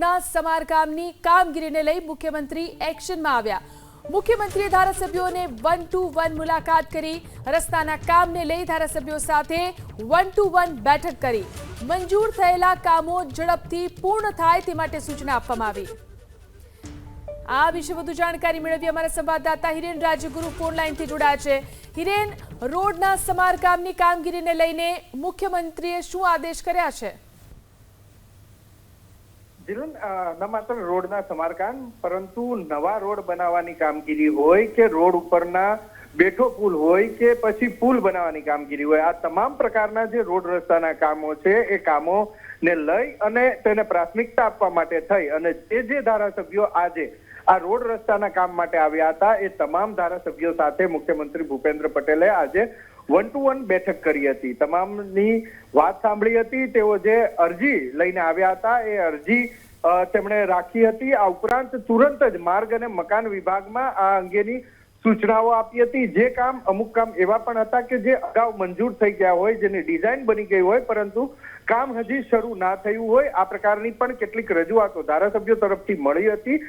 રોડના સમારકામની કામગીરીને લઈ મુખ્યમંત્રી એક્શનમાં આવ્યા। મુખ્યમંત્રીએ ધારાસભ્યોને 1-to-1 મુલાકાત કરી, રસ્તાના કામને લઈ ધારાસભ્યો સાથે 1-to-1 બેઠક કરી। મંજૂર થયેલા કામો ઝડપથી પૂર્ણ થાય તે માટે સૂચના આપવામાં આવી। આ વિશે વધુ જાણકારી મેળવી અમારા સંવાદદાતા હિરેન રાજગુરુ ફોન લાઈનથી જોડાયા છે। હિરેન, રોડના સમારકામની કામગીરીને લઈને મુખ્યમંત્રીએ શું આદેશ કર્યા છે? જીવન ન માત્ર રોડના સમારકામ પરંતુ નવા રોડ બનાવવાની કામગીરી હોય કે રોડ ઉપરના બેઠો પુલ હોય કે પછી પુલ બનાવવાની કામગીરી હોય, આ તમામ પ્રકારના જે રોડ રસ્તાના કામો છે એ કામોને લઈ અને તેને પ્રાથમિકતા આપવા માટે થઈ અને જે ધારાસભ્યો આજે આ રોડ રસ્તાના કામ માટે આવ્યા હતા એ તમામ ધારાસભ્યો સાથે મુખ્યમંત્રી ભૂપેન્દ્ર પટેલે આજે 1-to-1 બેઠક કરી હતી। તમામની વાત સાંભળી હતી। તેઓ જે અરજી લઈને આવ્યા હતા એ અરજી તેમણે રાખી હતી। આ ઉપરાંત તુરંત જ માર્ગ અને મકાન વિભાગમાં આ અંગેની સૂચનાઓ આપી હતી। જે કામ અમુક કામ એવા પણ હતા કે જે અગાઉ મંજૂર થઈ ગયા હોય, જેની ડિઝાઇન બની ગઈ હોય પરંતુ કામ હજી શરૂ ના થયું હોય, આ પ્રકારની પણ કેટલીક રજૂઆતો ધારાસભ્યો તરફથી મળી હતી।